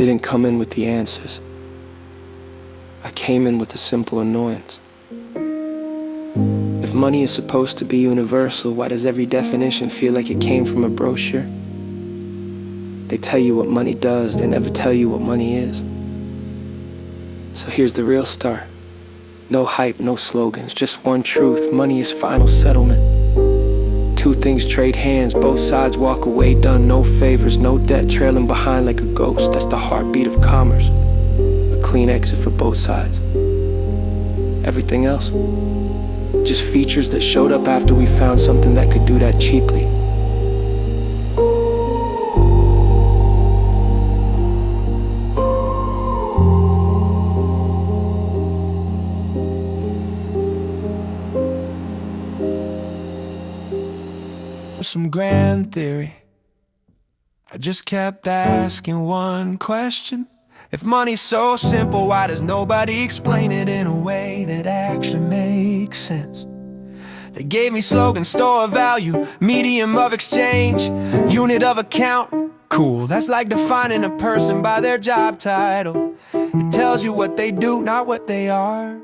didn't come in with the answers. I came in with a simple annoyance. If money is supposed to be universal, why does every definition feel like it came from a brochure? They tell you what money does, they never tell you what money is. So here's the real start. No hype, no slogans, just one truth: money is final settlement. Two things trade hands, both sides walk away done, no favors, no debt trailing behind like a ghost. That's the heartbeat of commerce, a clean exit for both sides. Everything else, just features that showed up after we found something that could do that cheaply. Some grand theory. I just kept asking one question: if money's so simple, why does nobody explain it in a way that actually makes sense? They gave me slogans: store of value, medium of exchange, unit of account. Cool, that's like defining a person by their job title. It tells you what they do, not what they are.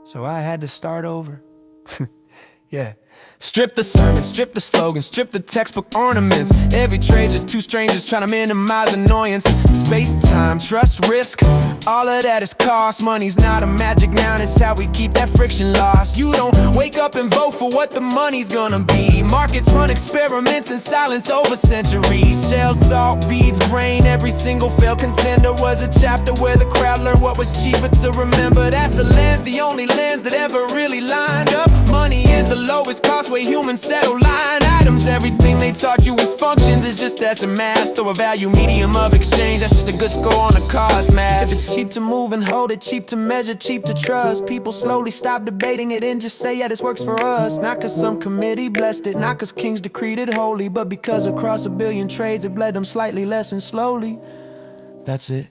So I had to start over. Yeah. Strip the sermon, strip the slogan, strip the textbook ornaments. Every trade just two strangers trying to minimize annoyance. Space, time, trust, risk, all of that is cost. Money's not a magic noun, it's how we keep that friction lost. You don't wake up and vote for what the money's gonna be. Markets run experiments in silence over centuries. Shell, salt, beads, grain, every single failed contender was a chapter where the crowd learned what was cheaper to remember. That's the lens, the only lens that ever really lined up. Money is the lowest cost way humans settle line items. Everything they taught you as functions is just as a math. Store of value, medium of exchange, that's just a good score on the cost math. If it's cheap to move and hold it, cheap to measure, cheap to trust, people slowly stop debating it and just say, yeah, this works for us. Not cause some committee blessed it, not cause kings decreed it holy, but because across a billion trades it bled them slightly less and slowly. That's it.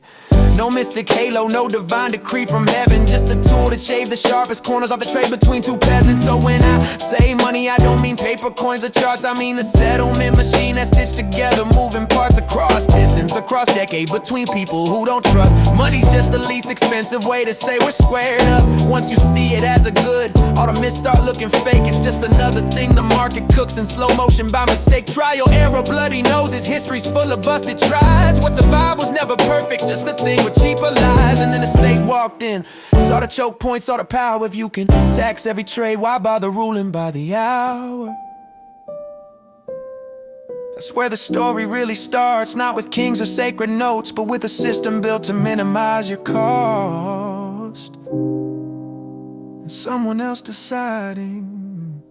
No mystic halo, no divine decree from heaven, just a tool to shave the sharpest corners off the trade between two peasants. So when I say money, I don't mean paper coins or charts, I mean the settlement machine that stitched together moving parts across distance, across decade, between people who don't trust. Money's just the least expensive way to say we're squared up. Once you see it as a good, all the myths start looking fake. It's just another thing the market cooks in slow motion by mistake. Trial, error, bloody noses, history's full of busted tries. What survived was never perfect, just a thing with cheaper lies. And then the state walked in, saw the choke point, saw the power. If you can tax every trade, why bother ruling by the hour? That's where the story really starts, not with kings or sacred notes, but with a system built to minimize your cost. And someone else deciding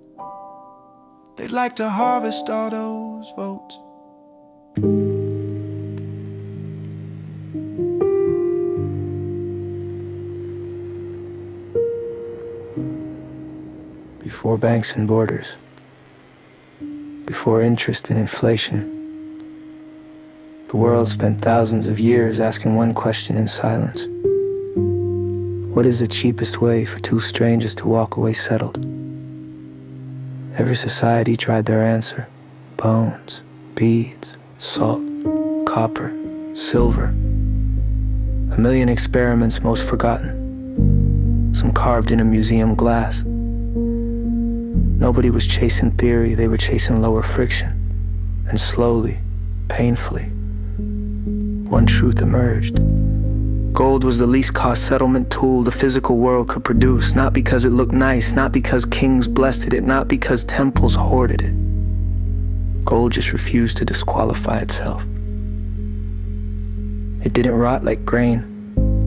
they'd like to harvest all those votes. Before banks and borders, before interest and inflation, the world spent thousands of years asking one question in silence: what is the cheapest way for two strangers to walk away settled? Every society tried their answer: bones, beads, salt, copper, silver. A million experiments, most forgotten, some carved in a museum glass. Nobody was chasing theory, they were chasing lower friction. And slowly, painfully, one truth emerged. Gold was the least cost settlement tool the physical world could produce, not because it looked nice, not because kings blessed it, not because temples hoarded it. Gold just refused to disqualify itself. It didn't rot like grain,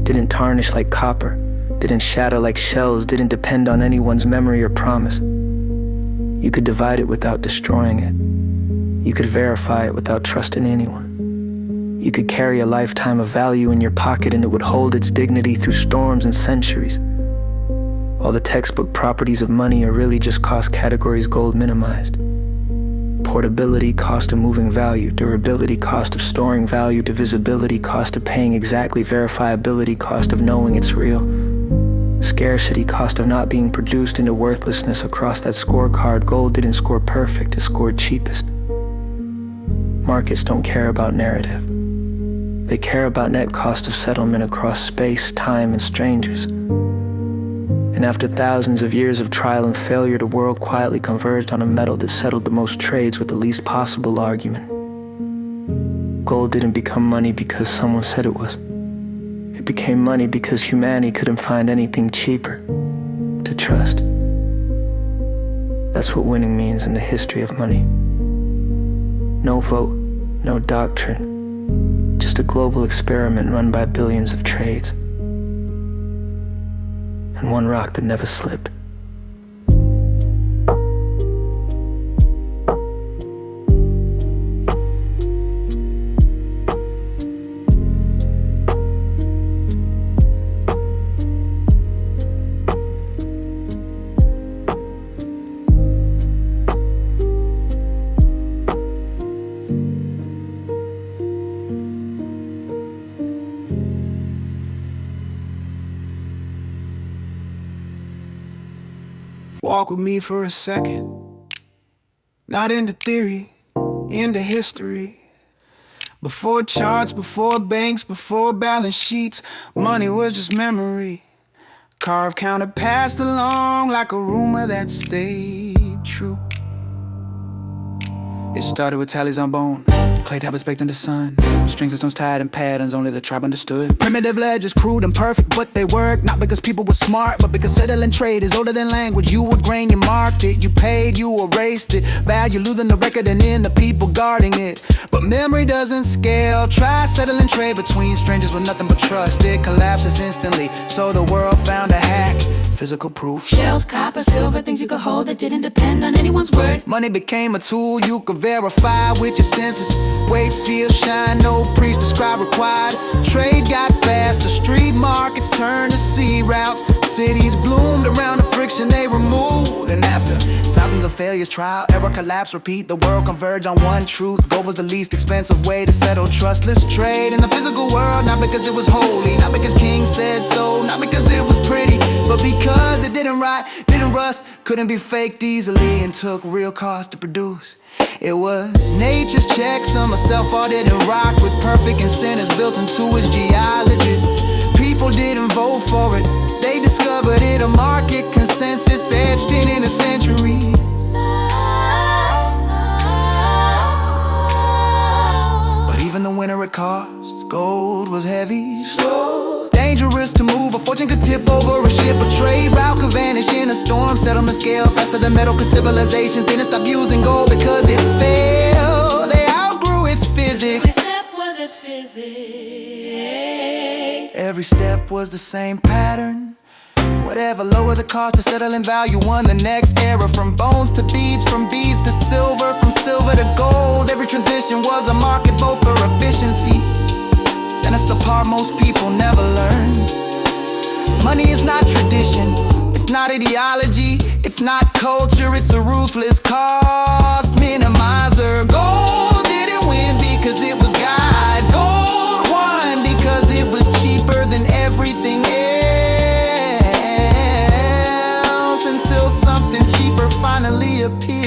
didn't tarnish like copper, didn't shatter like shells, didn't depend on anyone's memory or promise. You could divide it without destroying it. You could verify it without trusting anyone. You could carry a lifetime of value in your pocket and it would hold its dignity through storms and centuries. All the textbook properties of money are really just cost categories gold minimized. Portability, cost of moving value; durability, cost of storing value; divisibility, cost of paying exactly; verifiability, cost of knowing it's real; scarcity, cost of not being produced into worthlessness. Across that scorecard, gold didn't score perfect, it scored cheapest. Markets don't care about narrative. They care about net cost of settlement across space, time, and strangers. And after thousands of years of trial and failure, the world quietly converged on a metal that settled the most trades with the least possible argument. Gold didn't become money because someone said it was. It became money because humanity couldn't find anything cheaper to trust. That's what winning means in the history of money. No vote, no doctrine, just a global experiment run by billions of trades. And one rock that never slipped. Walk with me for a second. Not into theory, into history. Before charts, before banks, before balance sheets, money was just memory. Carved, counted, passed along like a rumor that stayed true. It started with tallies on bone, clay tablets baked in the sun, strings and stones tied in patterns only the tribe understood. Primitive ledgers, crude and perfect, but they work not because people were smart, but because settling trade is older than language. You would grain, you marked it, you paid, you erased it. Value losing the record and in the people guarding it. But memory doesn't scale. Try settling trade between strangers with nothing but trust. It collapses instantly, so the world found a hack. Physical proof. Shells, copper, silver, things you could hold that didn't depend on anyone's word. Money became a tool you could verify with your senses. Weight, feel, shine, no priest describe required. Trade got faster, street markets turned to sea routes. Cities bloomed around the friction they removed. And after thousands of failures, trial, error, collapse, repeat, the world converged on one truth. Gold was the least expensive way to settle trustless trade in the physical world. Not because it was holy, not because kings said so, not because it was pretty, but because it didn't rot, didn't rust, couldn't be faked easily, and took real cost to produce. It was nature's checksum, a self-audited rock with perfect incentives built into its geology. People didn't vote for it, they discovered it, a market consensus etched it in a century. But even the winter it cost, gold was heavy, slow, dangerous to move. A fortune could tip over a ship, a trade route could vanish in a storm. Settlement scale faster than metal, cause civilizations didn't stop using gold because it failed. They outgrew its physics. Every step was its physics. Every step was the same pattern. Whatever lower the cost to settle in value won the next era. From bones to beads, from beads to silver, from silver to gold. Every transition was a market vote for efficiency. And it's the part most people never learn. Money is not tradition, it's not ideology, it's not culture, it's a ruthless cost minimizer. Gold didn't win because it was God. Gold won because it was cheaper than everything else, until something cheaper finally appeared.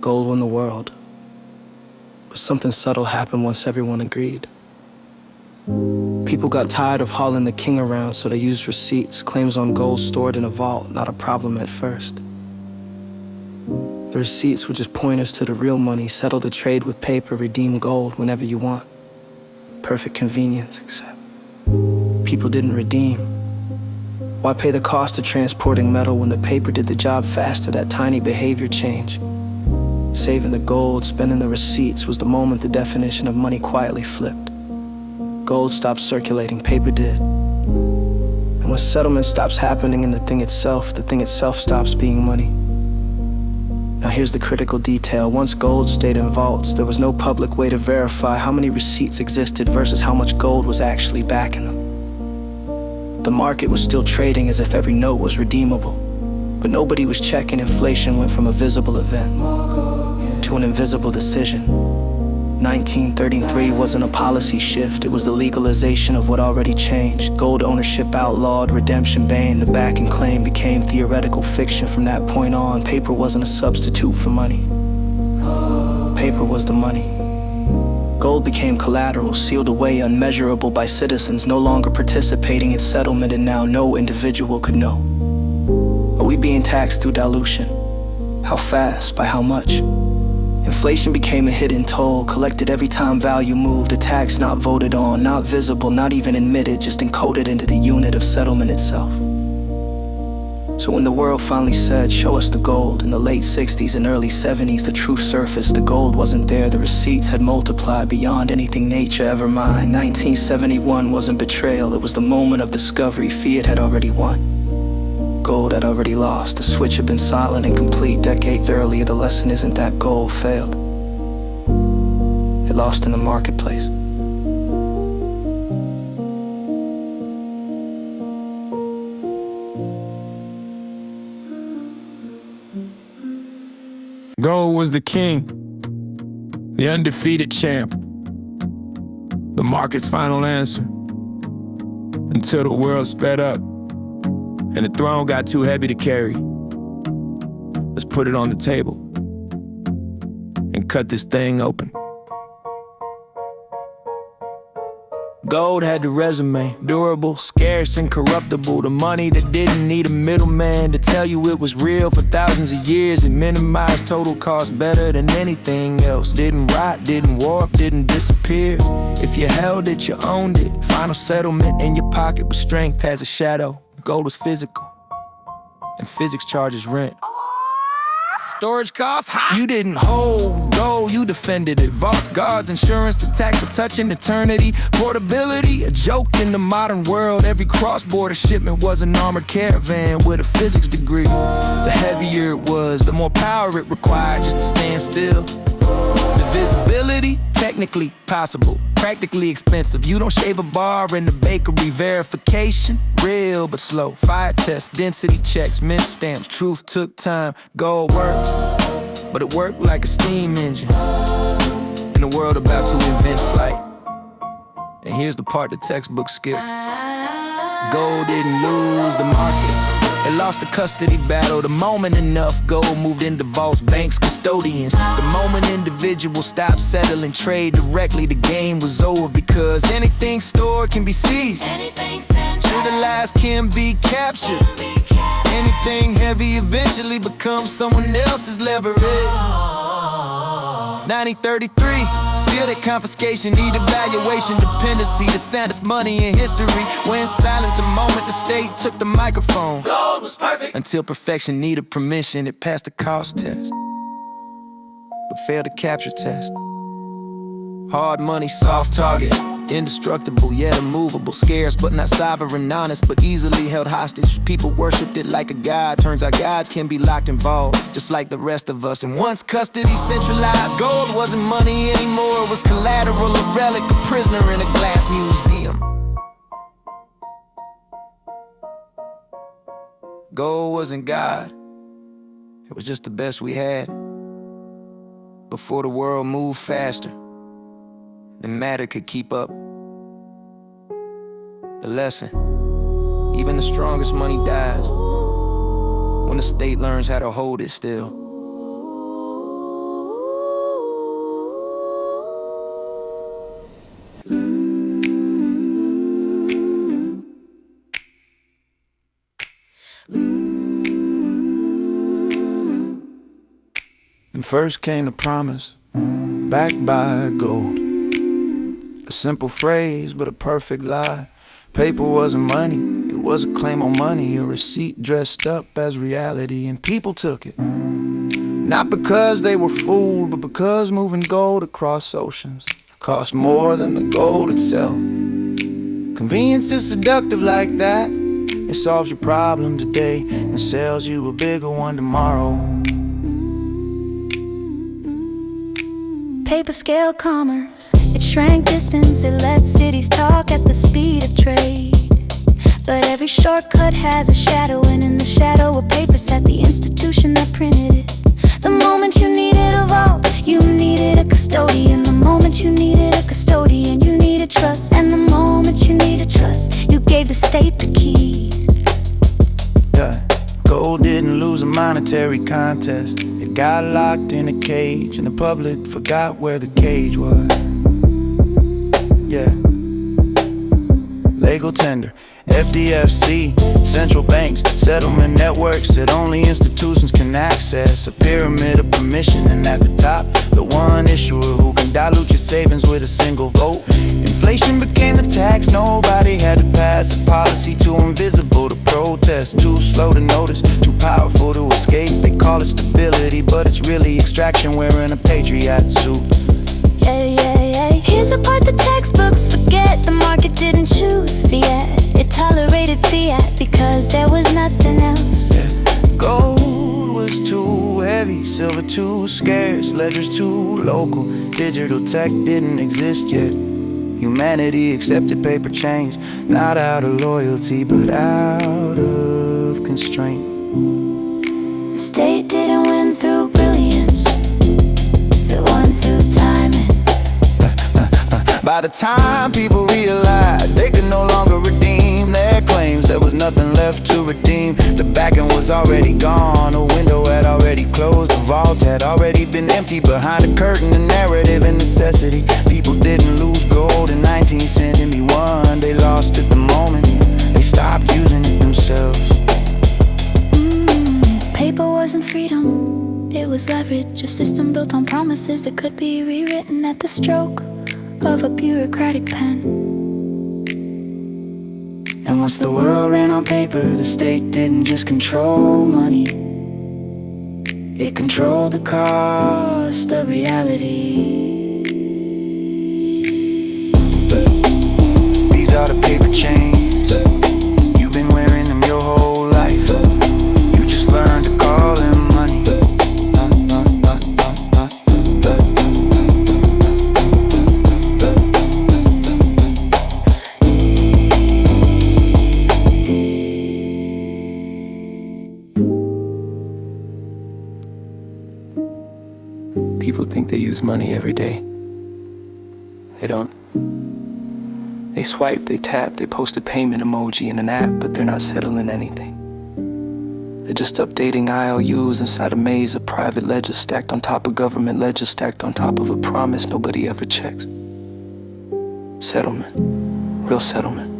Gold won the world. But something subtle happened once everyone agreed. People got tired of hauling the king around, so they used receipts, claims on gold stored in a vault, not a problem at first. The receipts were just pointers to the real money. Settle the trade with paper, redeem gold whenever you want. Perfect convenience, except people didn't redeem. Why pay the cost of transporting metal when the paper did the job faster? That tiny behavior change, saving the gold, spending the receipts, was the moment the definition of money quietly flipped. Gold stopped circulating, paper did. And when settlement stops happening in the thing itself stops being money. Now here's the critical detail. Once gold stayed in vaults, there was no public way to verify how many receipts existed versus how much gold was actually backing them. The market was still trading as if every note was redeemable, but nobody was checking. Inflation went from a visible event to an invisible decision. 1933 wasn't a policy shift, it was the legalization of what already changed. Gold ownership outlawed, redemption banned, the back and claim became theoretical fiction. From that point on, paper wasn't a substitute for money. Paper was the money. Gold became collateral, sealed away, unmeasurable by citizens, no longer participating in settlement, and now no individual could know. Are we being taxed through dilution? How fast? By how much? Inflation became a hidden toll, collected every time value moved, a tax not voted on, not visible, not even admitted, just encoded into the unit of settlement itself. So when the world finally said, show us the gold, in the late 60s and early 70s, the truth surfaced. The gold wasn't there, the receipts had multiplied beyond anything nature ever mined. 1971 wasn't betrayal, it was the moment of discovery. Fiat had already won. Gold had already lost, the switch had been silent and complete. Decades earlier, the lesson isn't that gold failed. It lost in the marketplace. Gold was the king, the undefeated champ, the market's final answer, until the world sped up and the throne got too heavy to carry. Let's put it on the table and cut this thing open. Gold had the resume, durable, scarce, incorruptible. The money that didn't need a middleman to tell you it was real for thousands of years. It minimized total cost better than anything else. Didn't rot, didn't warp, didn't disappear. If you held it, you owned it. Final settlement in your pocket, but strength has a shadow. Gold was physical, and physics charges rent. Storage costs high. You didn't hold gold, you defended it. Vaults, guards, insurance, the tax for touching eternity. Portability, a joke in the modern world. Every cross-border shipment was an armored caravan with a physics degree. The heavier it was, the more power it required just to stand still. The visibility, technically possible, practically expensive. You don't shave a bar in the bakery. Verification, real but slow. Fire tests, density checks, mint stamps. Truth took time. Gold worked, but it worked like a steam engine in a world about to invent flight. And here's the part the textbooks skip. Gold didn't lose the market, it lost the custody battle. The moment enough gold moved into vaults, banks, custodians. The moment individuals stopped settling trade directly, the game was over. Because anything stored can be seized, utilized can be captured. Anything heavy eventually becomes someone else's leverage. 1933, sealed at confiscation, need evaluation, dependency. The saddest money in history went silent the moment the state took the microphone. Gold was perfect until perfection needed permission. It passed the cost test, but failed the capture test. Hard money, soft target, indestructible yet immovable. Scarce but not sovereign, honest but easily held hostage. People worshipped it like a god. Turns out gods can be locked in vaults just like the rest of us. And once custody centralized, gold wasn't money anymore. It was collateral, a relic, a prisoner in a glass museum. Gold wasn't God, it was just the best we had before the world moved faster than matter could keep up. The lesson, even the strongest money dies when the state learns how to hold it still. And first came the promise, backed by gold. A simple phrase, but a perfect lie. Paper wasn't money, it was a claim on money. A receipt dressed up as reality, and people took it. Not because they were fooled, but because moving gold across oceans cost more than the gold itself. Convenience is seductive like that. It solves your problem today and sells you a bigger one tomorrow. Paper scale commerce, it shrank distance, it let cities talk at the speed of trade. But every shortcut has a shadow, and in the shadow of paper sat the institution that printed it. The moment you needed a vault, You needed a custodian the moment you needed a custodian. You needed trust, and the moment you needed trust, you gave the state the keys. Yeah. Gold didn't lose a monetary contest. It got locked in a cage, and the public forgot where the cage was. Yeah. Legal tender, FDFC, central banks, settlement networks that only institutions can access. A pyramid of permission, and at the top, the one issuer who can dilute your savings with a single vote. Inflation became the tax, nobody had to pass a policy. Too invisible to protest, too slow to notice, too powerful to escape. They call it stability, but it's really extraction wearing a patriot suit. Yeah, yeah, yeah. Here's a part the textbooks forget. The market didn't choose fiat, it tolerated fiat because there was nothing else. Yeah. Gold was too heavy, silver too scarce, ledgers too local. Digital tech didn't exist yet. Humanity accepted paper chains, not out of loyalty, but out of constraint. The state didn't win through brilliance, it won through timing. By the time people realized they could no longer redeem their claims, there was nothing left to redeem. The backing was already gone, a window had already closed, the vault had already been empty. Behind the curtain, the narrative and necessity. People didn't lose gold in 1971, they lost it the moment they stopped using it themselves. Paper wasn't freedom, it was leverage. A system built on promises that could be rewritten at the stroke of a bureaucratic pen. And once the world ran on paper, the state didn't just control money, it controlled the cost of reality. These are the paper chains, you've been wearing them your whole life. You just learned to call them money. People think they use money every day. They don't. They swipe, they tap, they post a payment emoji in an app, but they're not settling anything. They're just updating IOUs inside a maze of private ledgers stacked on top of government ledgers stacked on top of a promise nobody ever checks. Settlement, real settlement,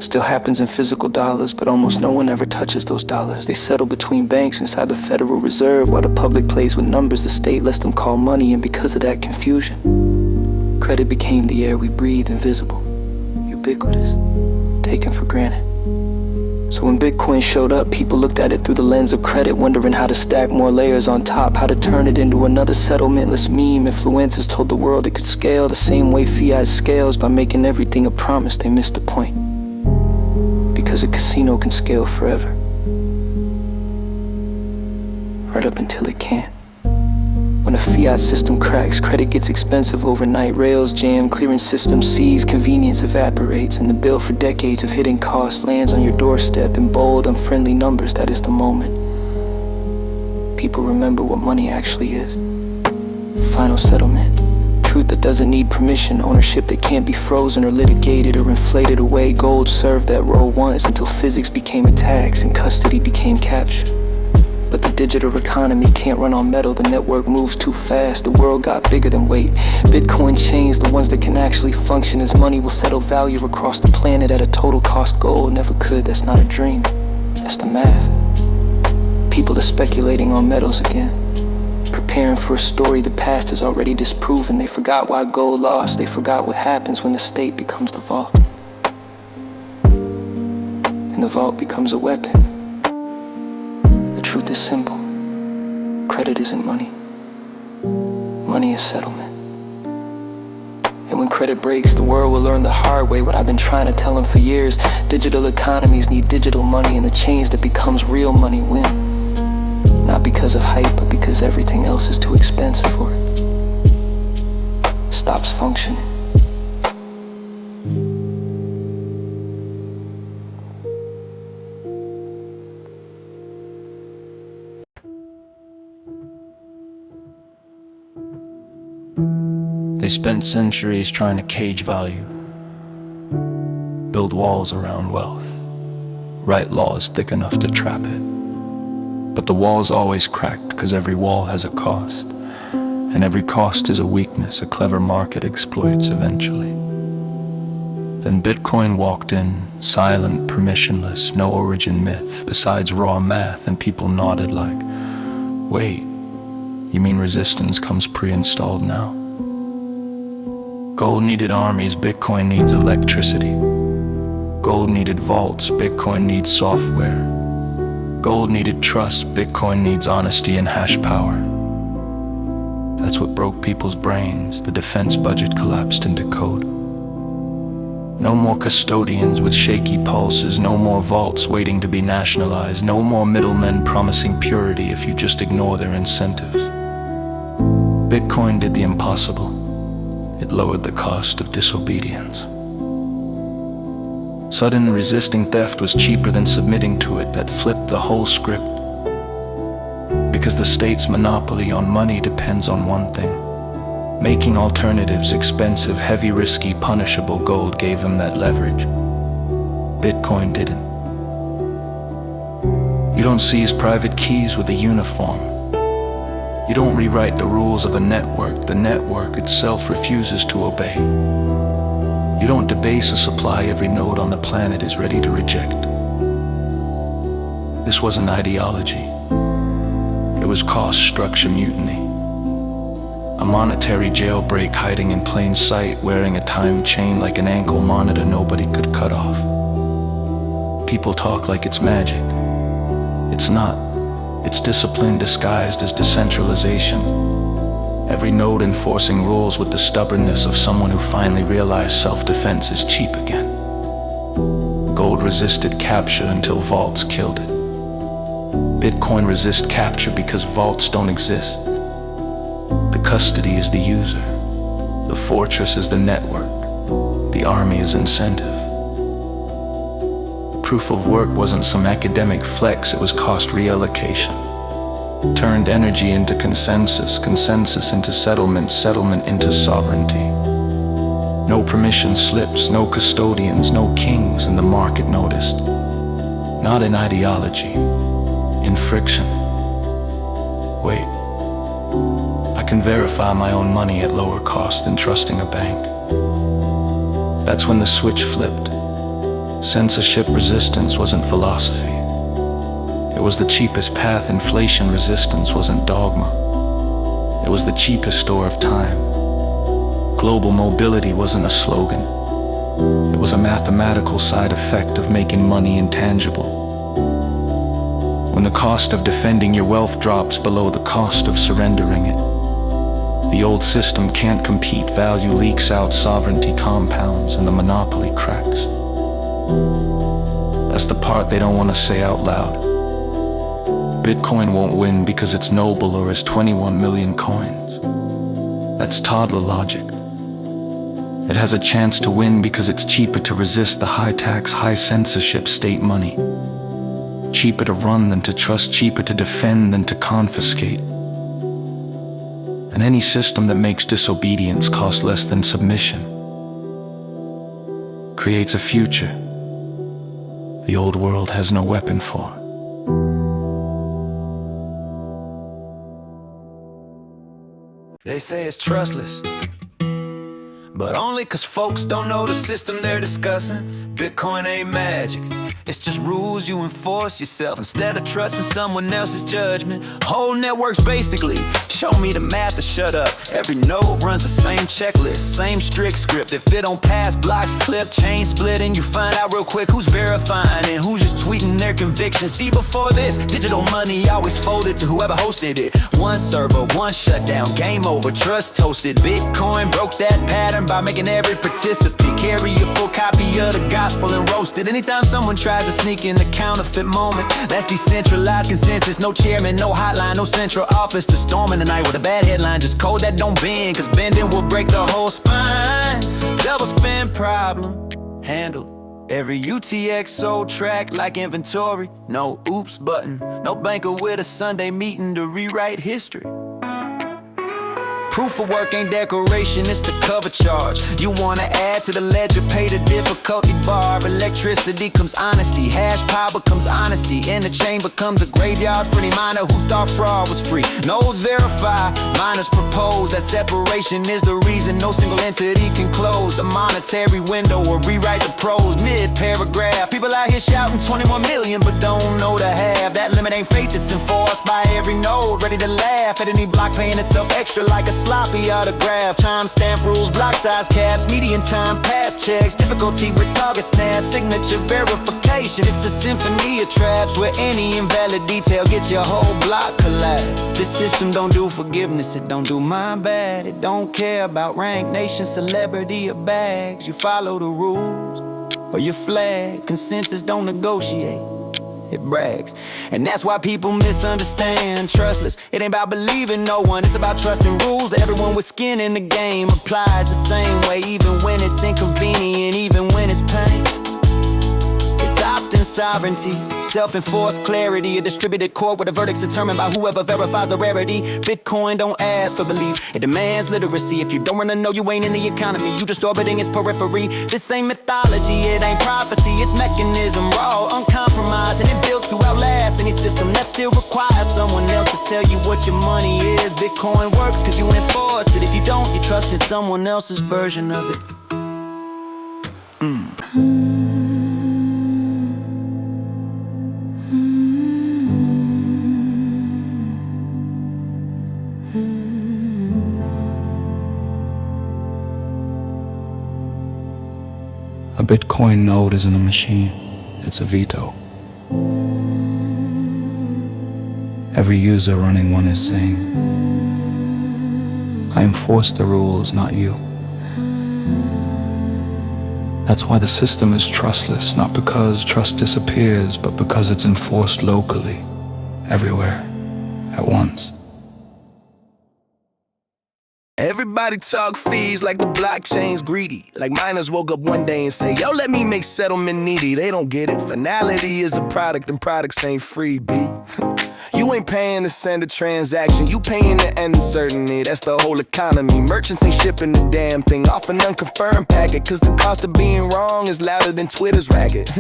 still happens in physical dollars, but almost no one ever touches those dollars. They settle between banks inside the Federal Reserve while the public plays with numbers the state lets them call money, and because of that confusion, credit became the air we breathe, invisible, ubiquitous, taken for granted. So when Bitcoin showed up, people looked at it through the lens of credit, wondering how to stack more layers on top, how to turn it into another settlementless meme. Influencers told the world it could scale the same way fiat scales, by making everything a promise. They missed the point, because a casino can scale forever, right up until it can't. When a fiat system cracks, credit gets expensive overnight. Rails jam, clearing systems seize, convenience evaporates, and the bill for decades of hidden costs lands on your doorstep in bold, unfriendly numbers. That is the moment people remember what money actually is. Final settlement, truth that doesn't need permission, ownership that can't be frozen or litigated or inflated away. Gold served that role once until physics became a tax and custody became capture. But the digital economy can't run on metal, the network moves too fast, the world got bigger than weight. Bitcoin chains, the ones that can actually function as money, will settle value across the planet at a total cost. Gold never could, that's not a dream, that's the math. People are speculating on metals again, preparing for a story the past has already disproven. They forgot why gold lost, they forgot what happens when the state becomes the vault, and the vault becomes a weapon. The truth is simple, credit isn't money, money is settlement. And when credit breaks, the world will learn the hard way what I've been trying to tell them for years. Digital economies need digital money, and the change that becomes real money win. Not because of hype, but because everything else is too expensive or stops functioning. They spent centuries trying to cage value, build walls around wealth, write laws thick enough to trap it. But the walls always cracked because every wall has a cost, and every cost is a weakness a clever market exploits eventually. Then Bitcoin walked in, silent, permissionless, no origin myth, besides raw math, and people nodded like, wait, you mean resistance comes pre-installed now? Gold needed armies, Bitcoin needs electricity. Gold needed vaults, Bitcoin needs software. Gold needed trust, Bitcoin needs honesty and hash power. That's what broke people's brains. The defense budget collapsed into code. No more custodians with shaky pulses, no more vaults waiting to be nationalized, no more middlemen promising purity if you just ignore their incentives. Bitcoin did the impossible. It lowered the cost of disobedience. Sudden resisting theft was cheaper than submitting to it. That flipped the whole script. Because the state's monopoly on money depends on one thing: making alternatives expensive, heavy, risky, punishable. Gold gave them that leverage. Bitcoin didn't. You don't seize private keys with a uniform. You don't rewrite the rules of a network. The network itself refuses to obey. You don't debase a supply every node on the planet is ready to reject. This wasn't ideology. It was cost structure mutiny. A monetary jailbreak hiding in plain sight, wearing a time chain like an ankle monitor nobody could cut off. People talk like it's magic. It's not. It's discipline disguised as decentralization. Every node enforcing rules with the stubbornness of someone who finally realized self-defense is cheap again. Gold resisted capture until vaults killed it. Bitcoin resists capture because vaults don't exist. The custody is the user. The fortress is the network. The army is incentive. Proof of work wasn't some academic flex, it was cost reallocation. Turned energy into consensus, consensus into settlement, settlement into sovereignty. No permission slips, no custodians, no kings, and the market noticed. Not in ideology, in friction. Wait, I can verify my own money at lower cost than trusting a bank. That's when the switch flipped. Censorship resistance wasn't philosophy. It was the cheapest path. Inflation resistance wasn't dogma. It was the cheapest store of time. Global mobility wasn't a slogan. It was a mathematical side effect of making money intangible. When the cost of defending your wealth drops below the cost of surrendering it, the old system can't compete. Value leaks out, sovereignty compounds, and the monopoly cracks. That's the part they don't want to say out loud. Bitcoin won't win because it's noble or has 21 million coins. That's toddler logic. It has a chance to win because it's cheaper to resist the high tax, high censorship state money. Cheaper to run than to trust, cheaper to defend than to confiscate. And any system that makes disobedience cost less than submission creates a future the old world has no weapon for. They say it's trustless, but only 'cause folks don't know the system they're discussing. Bitcoin ain't magic, it's just rules you enforce yourself instead of trusting someone else's judgment. Whole networks basically show me the math to shut up. Every node runs the same checklist, same strict script. If it don't pass, blocks clip, chain splitting. You find out real quick who's verifying and who's just tweeting their conviction. See, before this, digital money always folded to whoever hosted it. One server, one shutdown, game over, trust toasted. Bitcoin broke that pattern by making every participant carry a full copy of the gospel and roast it. Anytime someone tries to sneak in a counterfeit moment, that's decentralized consensus. No chairman, no hotline, no central office to storm in the night with a bad headline. Just code that don't bend, 'cause bending will break the whole spine. Double spin problem handled. Every UTX sold track like inventory. No oops button, no banker with a Sunday meeting to rewrite history. Proof of work ain't decoration, it's the cover charge. You wanna add to the ledger, pay the difficulty bar. Electricity comes honesty, hash power becomes honesty. In the chain becomes a graveyard for any miner who thought fraud was free. Nodes verify, miners propose that separation is the reason no single entity can close the monetary window or rewrite the prose mid-paragraph. People out here shouting 21 million but don't know the half. That limit ain't fate that's enforced by every node, ready to laugh at any block paying itself extra like a sloppy autograph. Timestamp rules, block size caps, median time, pass checks, difficulty with target snaps, signature verification. It's a symphony of traps where any invalid detail gets your whole block collapsed. This system don't do forgiveness, it don't do my bad. It don't care about rank, nation, celebrity, or bags. You follow the rules or you flag. Consensus don't negotiate, it brags. And that's why people misunderstand. Trustless, it ain't about believing no one, it's about trusting rules that everyone with skin in the game applies the same way, even when it's inconvenient, even when it's pain. It's opt-in sovereignty, self-enforced clarity, a distributed court where the verdict's determined by whoever verifies the rarity. Bitcoin don't ask for belief, it demands literacy. If you don't wanna know, you ain't in the economy, you just orbiting its periphery. This ain't mythology, it ain't prophecy, it's mechanism, raw, uncompromised, and it built to outlast any system that still requires someone else to tell you what your money is. Bitcoin works cause you enforce it. If you don't, you trust in someone else's version of it. A Bitcoin node isn't a machine, it's a veto. Every user running one is saying, I enforce the rules, not you. That's why the system is trustless, not because trust disappears, but because it's enforced locally, everywhere, at once. Everybody talk fees like the blockchain's greedy. Like miners woke up one day and say, yo, let me make settlement needy. They don't get it. Finality is a product and products ain't free, B. You ain't paying to send a transaction, you paying to end uncertainty. That's the whole economy. Merchants ain't shipping the damn thing off an unconfirmed packet, cause the cost of being wrong is louder than Twitter's racket.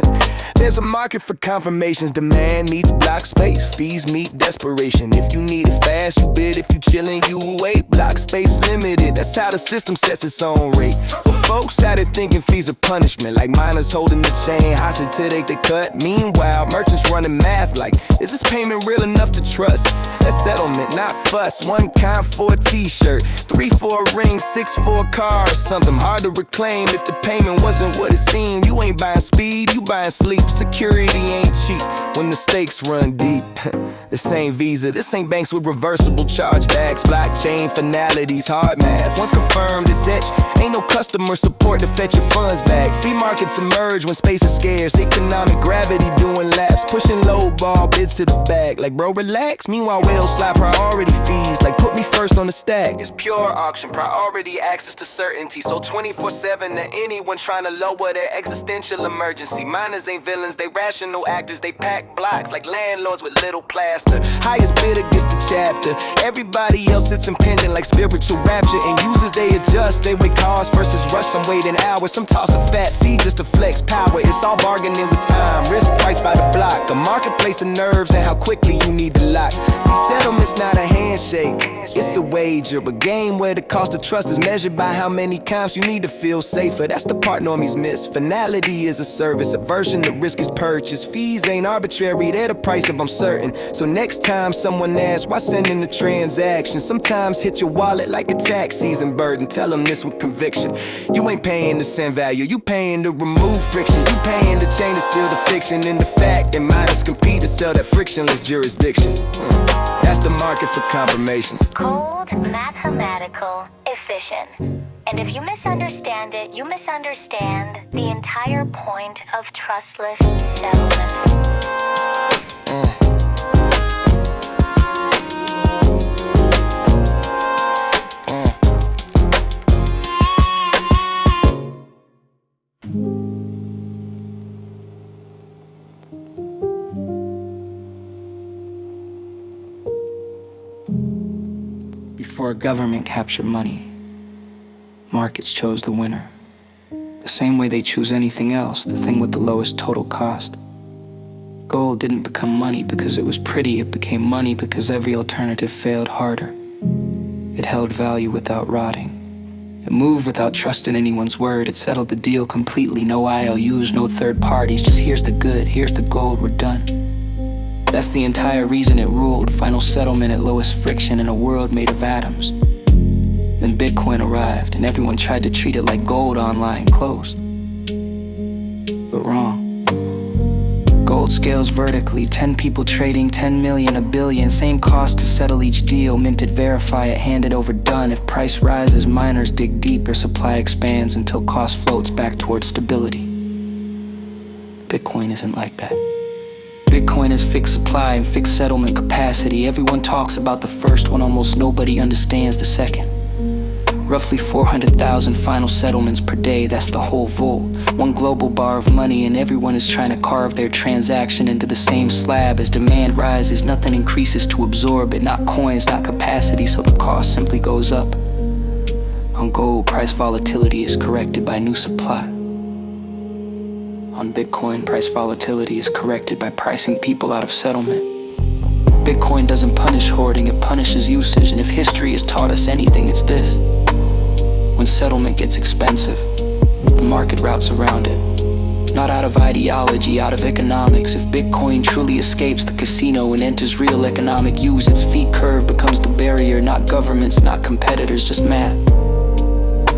There's a market for confirmations, demand meets block space, fees meet desperation. If you need it fast, you bid. If you chillin', you wait. Block space limited, that's how the system sets its own rate. But folks out here thinking fees are punishment, like miners holding the chain hostage till they cut. Meanwhile, merchants running math like, is this payment real enough to trust? That's settlement, not fuss. 1 kind for a t-shirt, 3 for a ring, 6 for a car or something hard to reclaim. If the payment wasn't what it seemed, you ain't buying speed, you buying sleep. Security ain't cheap when the stakes run deep. This ain't Visa, this ain't banks with reversible chargebacks. Blockchain finalities, hard math. Once confirmed, it's etched. Ain't no customer support to fetch your funds back. Free markets emerge when space is scarce. Economic gravity doing laps, pushing low ball bids to the bag. Like bro, relax. Meanwhile, whales slide priority fees. Like put me first on the stack. It's pure auction, priority access to certainty. So 24/7 to anyone trying to lower their existential emergency. Miners ain't villains, they rational actors. They pack blocks like landlords with little plaster. Highest bidder gets the chapter. Everybody else sits impendent like spiritual rapture. And users they adjust, they wait cars versus rush. Some waiting hours, some toss a fat fee just to flex power. It's all bargaining with time, risk priced by the block. A marketplace of nerves and how quickly you need to lock. See, settlement's not a handshake, it's a wager. A game where the cost of trust is measured by how many times you need to feel safer. That's the part normies miss. Finality is a service, a version that risk is purchased. Fees ain't arbitrary, they're the price of uncertain. So next time someone asks, why send in the transaction? Sometimes hit your wallet like a tax season burden. Tell them this with conviction. You ain't paying to send value, you paying to remove friction. You paying to change to seal the fiction. And the fact that miners compete to sell that frictionless jurisdiction. That's the market for confirmations. Cold, mathematical, efficient. And if you misunderstand it, you misunderstand the entire point of trustless settlement. Before a government captured money, markets chose the winner. The same way they choose anything else, the thing with the lowest total cost. Gold didn't become money because it was pretty, it became money because every alternative failed harder. It held value without rotting. It moved without trusting anyone's word. It settled the deal completely, no IOUs, no third parties, just here's the good, here's the gold, we're done. That's the entire reason it ruled, final settlement at lowest friction in a world made of atoms. Then Bitcoin arrived, and everyone tried to treat it like gold online, close. But wrong. Gold scales vertically, 10 people trading, 10 million, a billion. Same cost to settle each deal, minted, verify it, hand it over, done. If price rises, miners dig deeper, supply expands until cost floats back towards stability. Bitcoin isn't like that. Bitcoin is fixed supply and fixed settlement capacity. Everyone talks about the first one, almost nobody understands the second. Roughly 400,000 final settlements per day, that's the whole vault. One global bar of money and everyone is trying to carve their transaction into the same slab. As demand rises, nothing increases to absorb it, not coins, not capacity, so the cost simply goes up. On gold, price volatility is corrected by new supply. On Bitcoin, price volatility is corrected by pricing people out of settlement. Bitcoin doesn't punish hoarding, it punishes usage, and if history has taught us anything, it's this. When settlement gets expensive, the market routes around it. Not out of ideology, out of economics. If Bitcoin truly escapes the casino and enters real economic use, its fee curve becomes the barrier, not governments, not competitors, just math.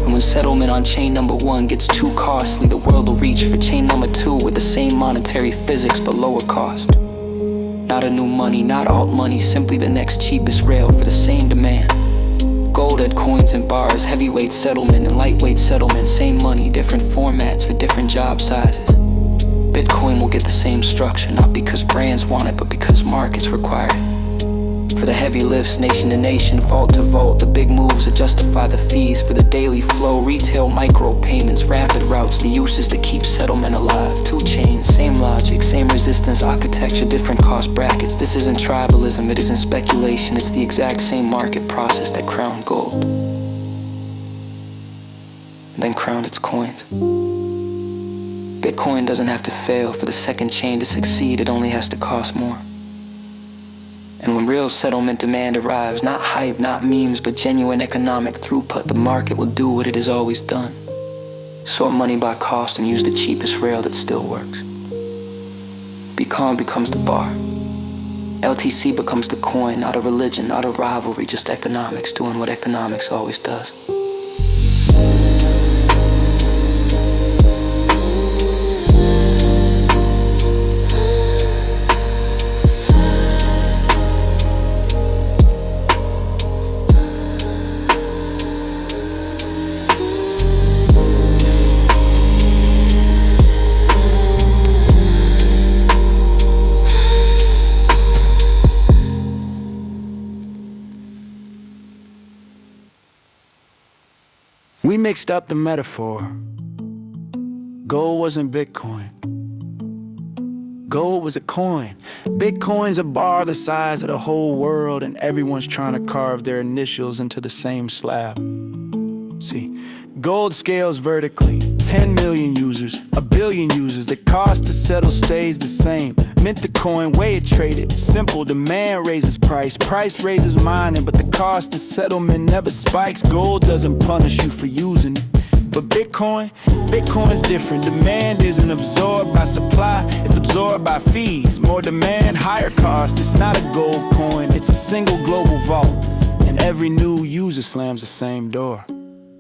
And when settlement on chain number 1 gets too costly, the world will reach for chain number 2 with the same monetary physics but lower cost. Not a new money, not alt money, simply the next cheapest rail for the same demand. Gold had coins and bars, heavyweight settlement and lightweight settlement, same money, different formats for different job sizes. Bitcoin will get the same structure, not because brands want it, but because markets require it. For the heavy lifts, nation to nation, vault to vault, the big moves that justify the fees. For the daily flow, retail, micro payments, rapid routes, the uses that keep settlement alive. Two chains, same logic, same resistance, architecture, different cost brackets. This isn't tribalism, it isn't speculation, it's the exact same market process that crowned gold. And then crowned its coins. Bitcoin doesn't have to fail for the second chain to succeed, it only has to cost more. And when real settlement demand arrives, not hype, not memes, but genuine economic throughput, the market will do what it has always done. Sort money by cost and use the cheapest rail that still works. Bitcoin becomes the bar. LTC becomes the coin, not a religion, not a rivalry, just economics doing what economics always does. We mixed up the metaphor. Gold wasn't Bitcoin. Gold was a coin. Bitcoin's a bar the size of the whole world, and everyone's trying to carve their initials into the same slab. See, gold scales vertically, 10 million users, a billion users. The cost to settle stays the same. Mint the coin, way it traded, simple. Demand raises price, price raises mining, but the cost to settlement never spikes. Gold doesn't punish you for using it. But Bitcoin's different. Demand isn't absorbed by supply, it's absorbed by fees. More demand, higher cost. It's not a gold coin, it's a single global vault, and every new user slams the same door.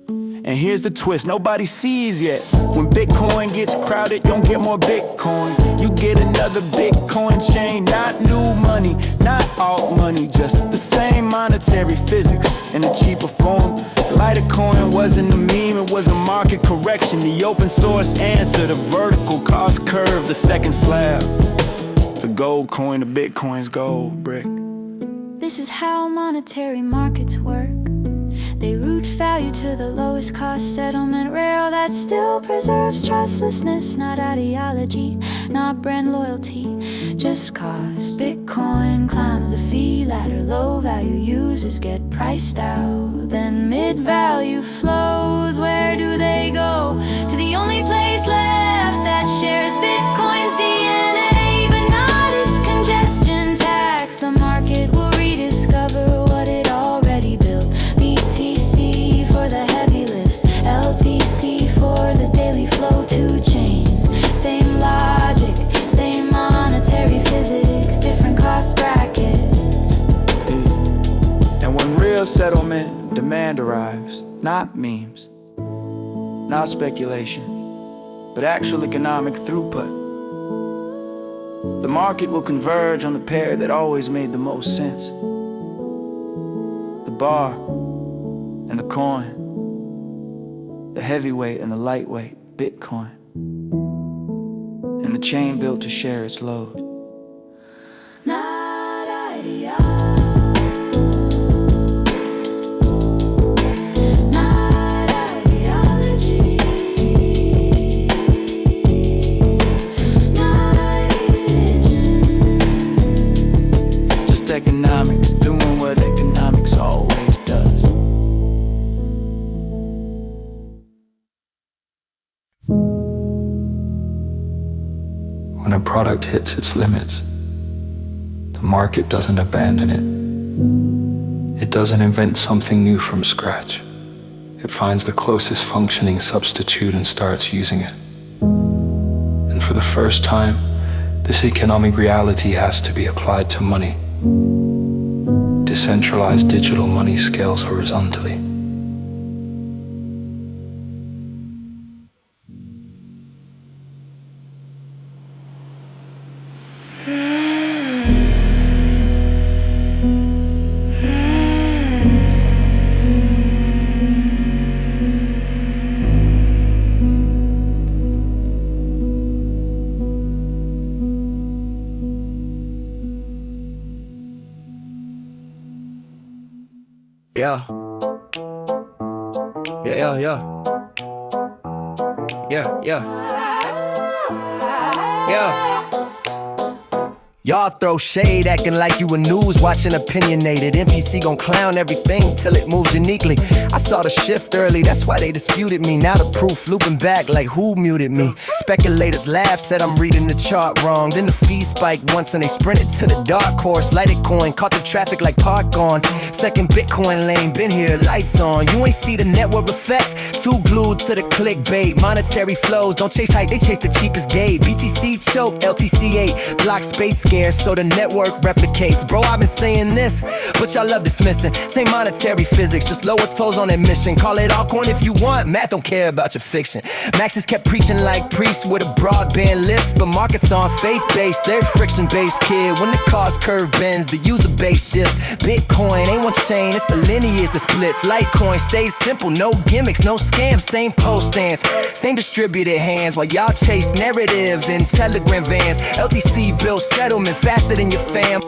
And here's the twist, nobody sees yet. When Bitcoin gets crowded, you don't get more Bitcoin. You get another Bitcoin chain, not new money, not alt money, just the same monetary physics in a cheaper form. Litecoin wasn't a meme, it was a market correction. The open source answer, the vertical cost curve, the second slab. The gold coin, the Bitcoin's gold brick. This is how monetary markets work. They route value to the lowest cost settlement rail that still preserves trustlessness, not ideology, not brand loyalty, just cost. Bitcoin climbs the fee ladder, low value users get priced out. Then mid-value flows, where do they go? To the only place left that shares Bitcoin's DNA, but not its congestion tax. The market will rediscover what it already built. BTC for the heavy lifts, LTC for the daily flow. Two chains, same logic, same monetary physics, different cost brackets. And when real settlement demand arrives, not memes, not speculation, but actual economic throughput, the market will converge on the pair that always made the most sense: the bar and the coin, the heavyweight and the lightweight, Bitcoin, and the chain built to share its load. Not ideology, not ideology, not religion. Just economics, doing what economics always does. When a product hits its limits, the market doesn't abandon it. It doesn't invent something new from scratch. It finds the closest functioning substitute and starts using it. And for the first time, this economic reality has to be applied to money. Decentralized digital money scales horizontally. Yeah. Yeah, yeah, yeah. Yeah, yeah. Yeah. Y'all throw shade acting like you a news watching opinionated. NPC gon' clown everything till it moves uniquely. I saw the shift early, that's why they disputed me. Now the proof looping back like who muted me. Speculators laugh, said I'm reading the chart wrong. Then the fee spiked once and they sprinted to the dark horse. Lighted coin, caught the traffic like park on. Second Bitcoin lane, been here, lights on. You ain't see the network effects, too glued to the clickbait. Monetary flows, don't chase hype, they chase the cheapest gate. BTC choke, LTC 8, block space scarce, so the network replicates. Bro, I've been saying this, but y'all love dismissing. Same monetary physics, just lower tolls on admission. Call it altcoin if you want, math don't care about your fiction. Maxis kept preaching like priests with a broadband list, but markets on faith-based, they're friction-based, kid. When the cost curve bends, the user base shifts. Bitcoin ain't one chain, it's a lineage that splits. Litecoin stays simple, no gimmicks, no scams. Same post stance, same distributed hands, while y'all chase narratives in Telegram vans. LTC built settlement faster than your fam.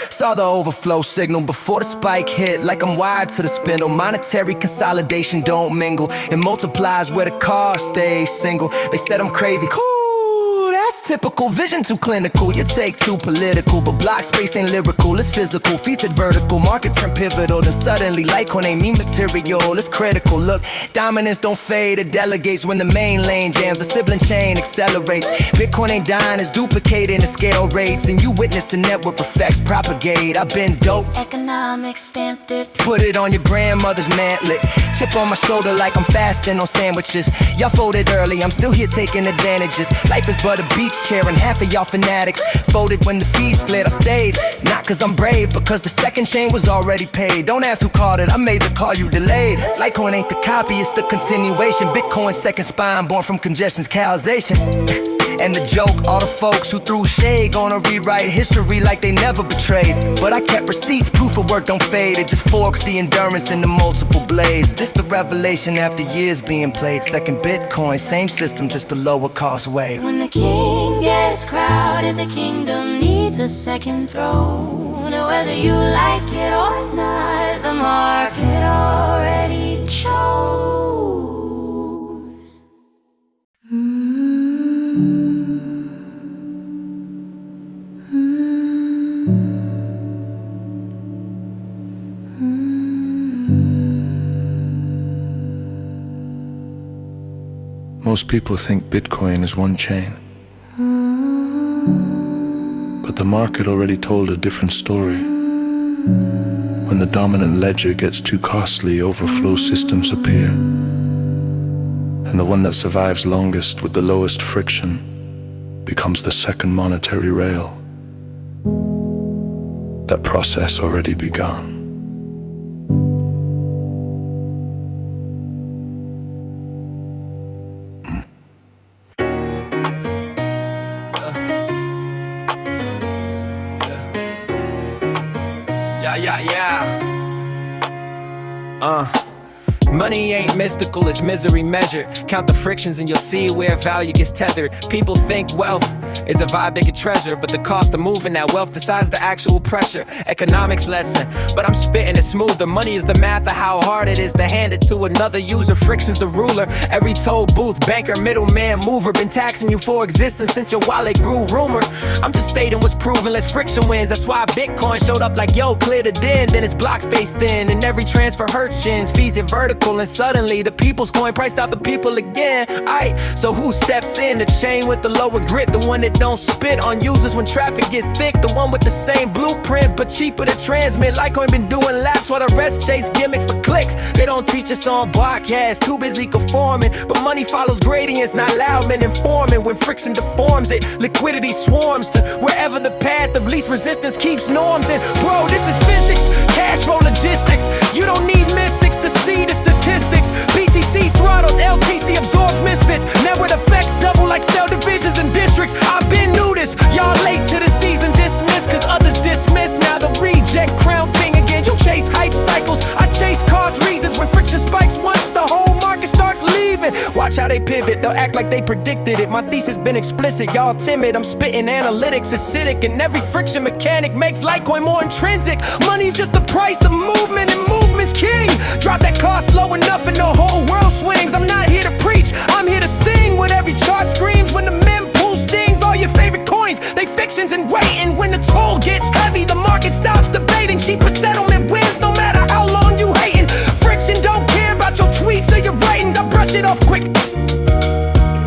Saw the overflow signal before the spike hit, like I'm wired to the spindle. Monetary consolidation don't mingle, it multiplies where the car stays single. They said I'm crazy, cool, that's typical. Vision too clinical, you take too political. But block space ain't lyrical, it's physical. Feasted vertical, market turn pivotal. Then suddenly Litecoin ain't mean material, it's critical. Look, dominance don't fade, it delegates when the main lane jams. The sibling chain accelerates. Bitcoin ain't dying, it's duplicating the scale rates. And you witness the network effects propagate. I've been dope, Economics stamped it. put it on your grandmother's mantlet. Chip on my shoulder like I'm fasting on sandwiches. Y'all folded early, I'm still here taking advantages. Life is but a beach chair and half of y'all fanatics folded when the fees split. I stayed, not cause I'm brave, because the second chain was already paid. Don't ask who called it, I made the call, you delayed. Litecoin ain't the copy, it's the continuation. Bitcoin second spine, born from congestion's causation. And the joke, all the folks who threw shade gonna rewrite history like they never betrayed. But I kept receipts, proof of work don't fade. It just forks the endurance into multiple blades. This the revelation after years being played. Second Bitcoin, same system, just a lower cost way. When the king gets crowded, the kingdom needs a second throne. Whether you like it or not, the the market already chose. Most people think Bitcoin is one chain. But the market already told a different story. When the dominant ledger gets too costly, overflow systems appear. And the one that survives longest with the lowest friction becomes the second monetary rail. That process already begun. Money ain't mystical, it's misery measured. Count the frictions and you'll see where value gets tethered. People think wealth is a vibe they can treasure, but the cost of moving that wealth decides the actual pressure. Economics lesson, but I'm spitting it smoother. Money is the math of how hard it is to hand it to another user. Friction's the ruler. Every toll booth, banker, middleman, mover been taxing you for existence since your wallet grew rumor. I'm just stating what's proven, less friction wins. That's why Bitcoin showed up like, yo, clear the den. Then it's block space thin, and every transfer hurts shins, fees it vertical. And suddenly the people's coin priced out the people again. Aight, so who steps in? The chain with the lower grit, the one that don't spit on users when traffic gets thick, the one with the same blueprint but cheaper to transmit. Litecoin been doing laps while the rest chase gimmicks for clicks. They don't teach us on broadcast, too busy conforming. But money follows gradients, not loud men informing. When friction deforms it, liquidity swarms to wherever the path of least resistance keeps norms. And bro, this is physics, cash flow logistics. You don't need mystics to see the statistics. BTC throttled, LTC absorbs misfits. Network effects double like cell divisions and districts. I've been new this, y'all late to the season dismissed, cause others dismiss. Now the reject crown king again. You chase hype cycles, I chase cause reasons. When friction spikes once, the whole market starts leaving. Watch how they pivot, they'll act like they predicted it. My thesis been explicit, y'all timid. I'm spitting analytics, acidic, and every friction mechanic makes Litecoin more intrinsic. Money's just the price of movement, and movement's king. Drop that cost low enough and the whole world swings. I'm not here to preach, I'm here to sing. When every chart screams, when the mempool stings. All your favorite coins, they fictions and waiting. When the toll gets heavy, the market stops debating. Cheaper settlement wins, no matter how long you hating. Friction don't care about your tweets or your ratings. I brush it off quick.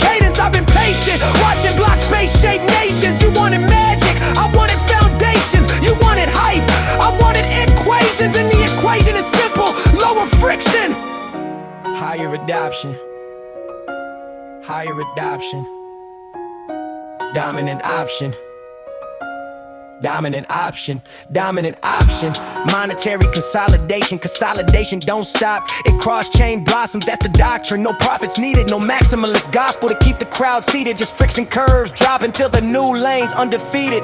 Cadence, I've been patient, watching block space shape nations. You wanted magic, I wanted foundations. You wanted hype, I wanted equations. And the equation is simple, lower friction, higher adoption. Higher adoption. Dominant option. Dominant option, dominant option. Monetary consolidation, consolidation don't stop. It cross-chain blossoms, that's the doctrine. No profits needed, no maximalist gospel to keep the crowd seated. Just friction curves drop until the new lane's undefeated.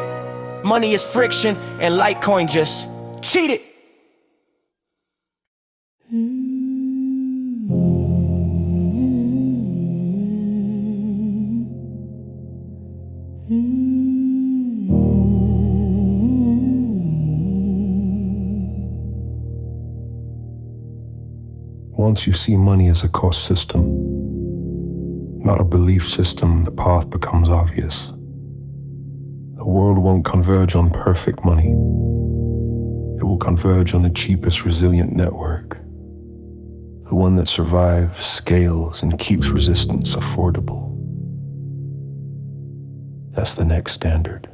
Money is friction, and Litecoin just cheated. Once you see money as a cost system, not a belief system, the path becomes obvious. The world won't converge on perfect money. It will converge on the cheapest resilient network, the one that survives, scales, and keeps resistance affordable. That's the next standard.